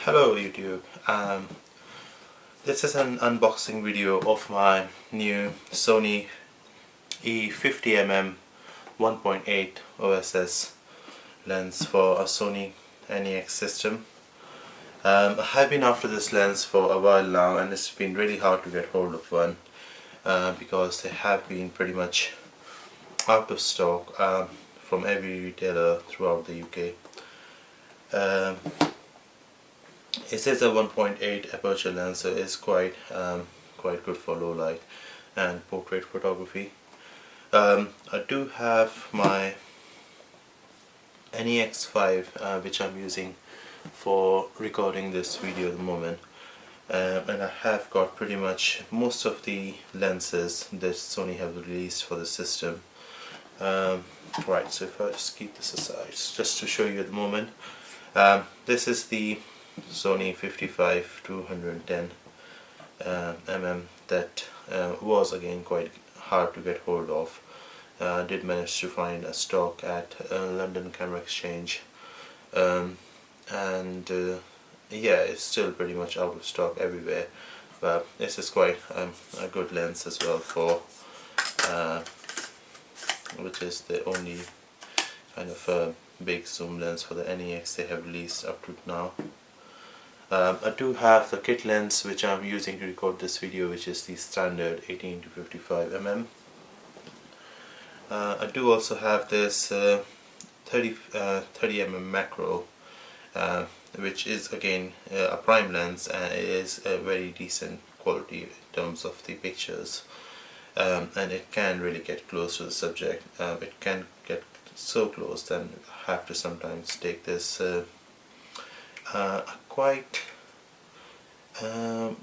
Hello YouTube. This is an unboxing video of my new Sony E50mm 1.8 OSS lens for a Sony NEX system. I have been after this lens for a while now, and it's been really hard to get hold of one because they have been pretty much out of stock from every retailer throughout the UK. It is a 1.8 aperture lens, so it's quite good for low light and portrait photography. I do have my NEX 5 which I'm using for recording this video at the moment, and I have got pretty much most of the lenses that Sony have released for the system. Right, so if I just keep this aside just to show you at the moment, this is the Sony 55-210 mm that was again quite hard to get hold of. Did manage to find a stock at London Camera Exchange, and yeah, it's still pretty much out of stock everywhere, but this is quite a good lens as well, for which is the only kind of big zoom lens for the NEX they have released up to now. I do have the kit lens which I'm using to record this video, which is the standard 18-55mm. I do also have this 30mm macro, which is again a prime lens, and it is a very decent quality in terms of the pictures, and it can really get close to the subject. It can get so close that I have to sometimes take this quite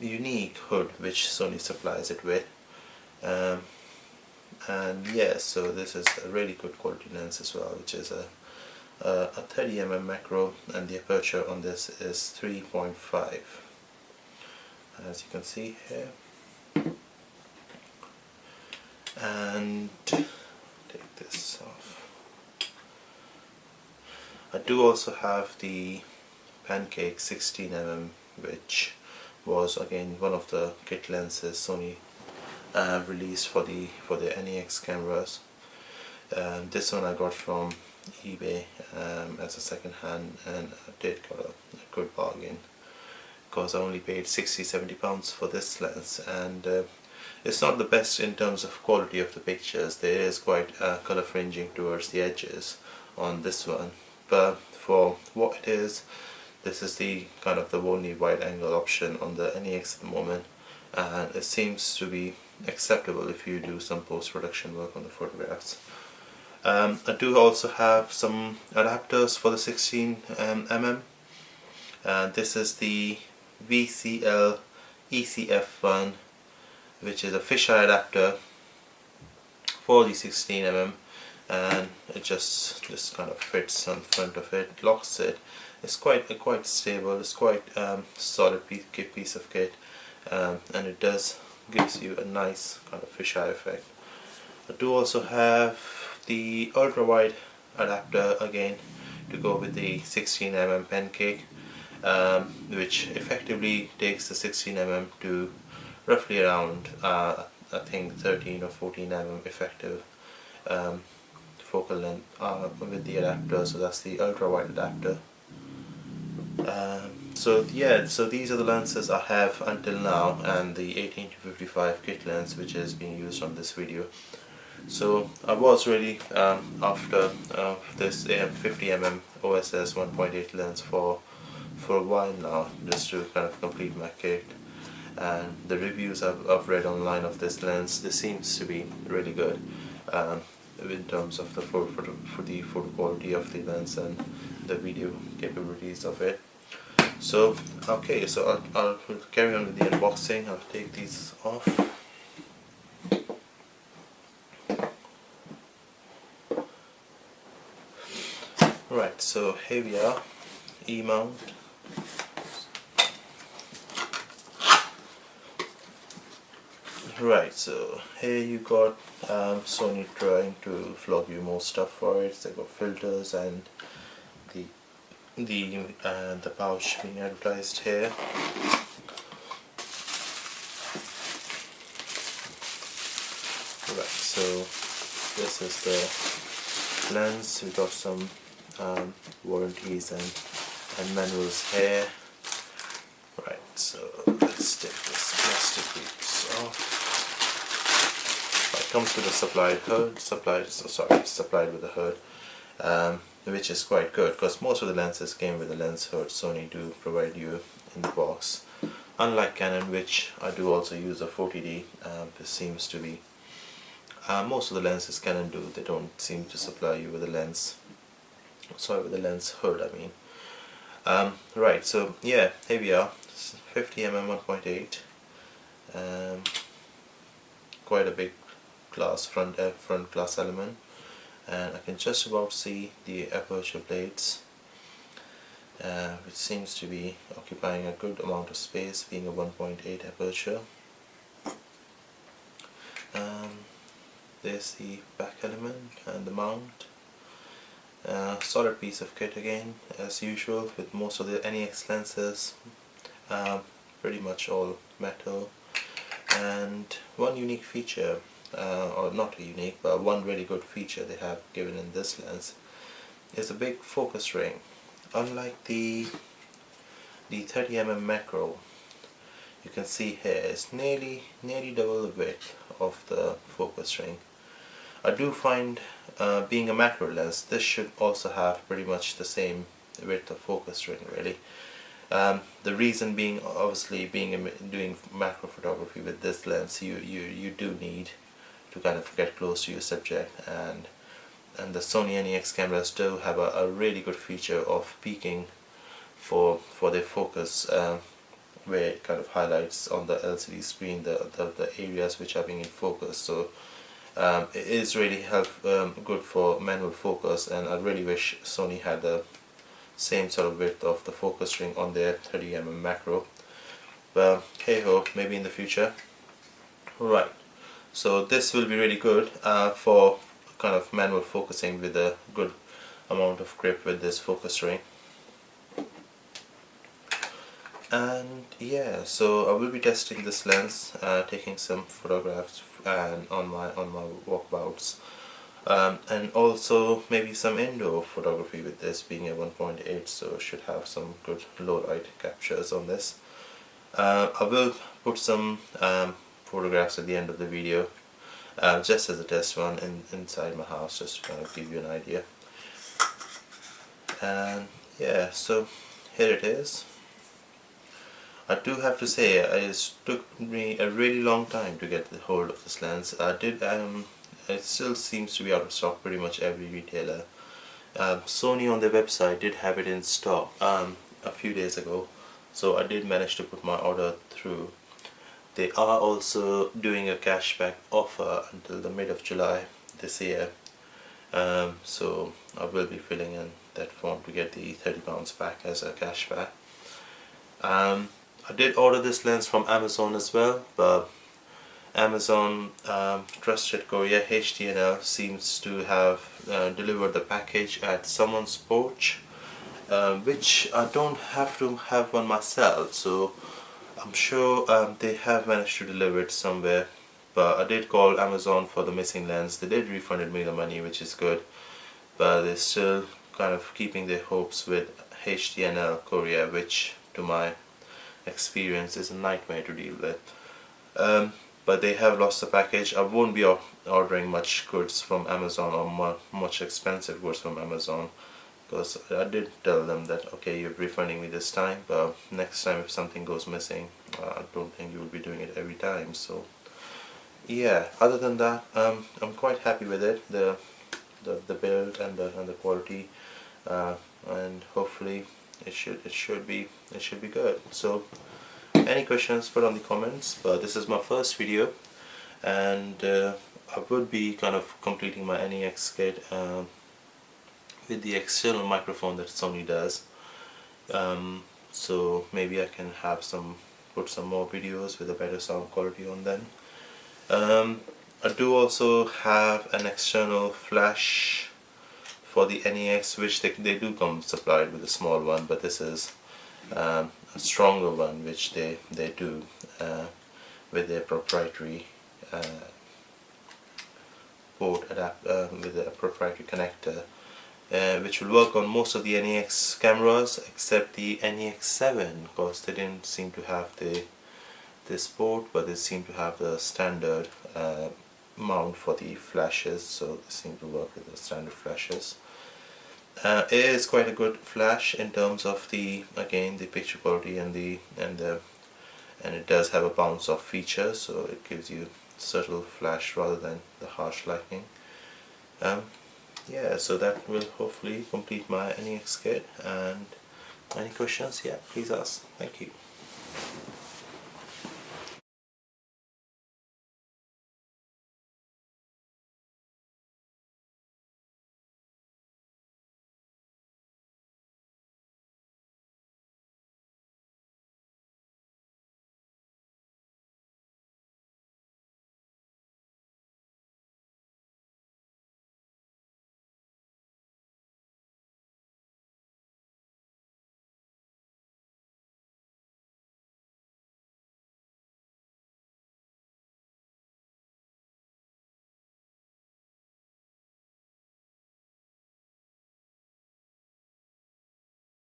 unique hood which Sony supplies it with, and yeah, so this is a really good quality lens as well, which is a 30mm macro, and the aperture on this is 3.5, as you can see here. And take this off. I do also have the Pancake 16mm, which was again one of the kit lenses Sony released for the NEX cameras. This one I got from eBay as a second hand, and I did got a good bargain because I only paid £60–70 for this lens, and it's not the best in terms of quality of the pictures. There is quite color fringing towards the edges on this one, but for what it is, this is the kind of the only wide angle option on the NEX at the moment, and it seems to be acceptable if you do some post-production work on the photographs. I do also have some adapters for the 16mm. This is the VCL-ECF1, which is a fisheye adapter for the 16mm, and it just kind of fits on the front of it, locks it. It's quite stable. It's quite solid piece of kit, and it gives you a nice kind of fisheye effect. I do also have the ultra wide adapter again to go with the 16mm Pancake, which effectively takes the 16mm to roughly around I think 13 or 14mm effective focal length with the adapter. So that's the ultra wide adapter. So yeah, so these are the lenses I have until now, and the 18-55 kit lens which is being used on this video. So I was really after this 50mm OSS 1.8 lens for a while now, just to kind of complete my kit, and the reviews I've read online of this lens, this seems to be really good in terms of the photo quality of the lens and the video capabilities of it. So okay, so I'll carry on with the unboxing. I'll take these off. Right, so here we are, E-mount. Right, so here you got Sony trying to flog you more stuff for it. They got filters and the the pouch being advertised here. Right, so this is the lens. We got some warranties and manuals here. Right, so let's take this plastic piece off. It comes with a supplied hood, supplied with a hood, which is quite good because most of the lenses came with a lens hood. Sony do provide you in the box. Unlike Canon, which I do also use a 40D, this seems to be most of the lenses Canon do. They don't seem to supply you with a lens. Sorry, with a lens hood, I mean. Right, so yeah, here we are. 50mm 1.8. Quite a big glass front glass element, and I can just about see the aperture blades, which seems to be occupying a good amount of space, being a 1.8 aperture. There's the back element and the mount. Solid piece of kit again, as usual with most of the NEX lenses, pretty much all metal. And one unique feature, or not unique, but one really good feature they have given in this lens is a big focus ring. Unlike the 30mm macro, you can see here it's nearly double the width of the focus ring. I do find, being a macro lens, this should also have pretty much the same width of focus ring, really. The reason being, obviously, doing macro photography with this lens, you do need to kind of get close to your subject, and the Sony NEX cameras do have a really good feature of peaking for their focus, where it kind of highlights on the LCD screen the areas which are being in focus. So it is really good for manual focus, and I really wish Sony had the same sort of width of the focus ring on their 30mm macro, but hey ho, maybe in the future. Right, so this will be really good for kind of manual focusing with a good amount of grip with this focus ring. And yeah, so I will be testing this lens, taking some photographs and on my walkabouts, and also maybe some indoor photography with this, being a 1.8, so should have some good low light captures on this. I will put some photographs at the end of the video, just as a test one inside my house, just to kind of give you an idea. And yeah, so here it is. I do have to say, it took me a really long time to get the hold of this lens. It still seems to be out of stock pretty much every retailer. Sony on their website did have it in stock a few days ago, so I did manage to put my order through. They are also doing a cashback offer until the mid of July this year, so I will be filling in that form to get the £30 back as a cashback. I did order this lens from Amazon as well, but Amazon trusted courier HTNL seems to have delivered the package at someone's porch, which I don't have to have one myself, so I'm sure they have managed to deliver it somewhere. But I did call Amazon for the missing lens. They did refund me the money, which is good, but they're still kind of keeping their hopes with HTNL courier, which to my experience is a nightmare to deal with. But they have lost the package. I won't be ordering much goods from Amazon, or much expensive goods from Amazon, because I did tell them that okay, you're refunding me this time, but next time if something goes missing, I don't think you will be doing it every time. So yeah, other than that, I'm quite happy with it, the build and the quality, and hopefully it should be good. So any questions, put on the comments. But this is my first video, and I would be kind of completing my NEX kit with the external microphone that Sony does. So maybe I can have put some more videos with a better sound quality on them. I do also have an external flash for the NEX, which they do come supplied with a small one, but this is a stronger one, which they do with their proprietary port with a proprietary connector, which will work on most of the NEX cameras except the NEX7, because they didn't seem to have this port, but they seem to have the standard mount for the flashes, so they seem to work with the standard flashes. It is quite a good flash in terms of the picture quality and it does have a bounce off feature, so it gives you subtle flash rather than the harsh lightning. Yeah, so that will hopefully complete my NEX kit, and any questions, yeah, please ask. Thank you.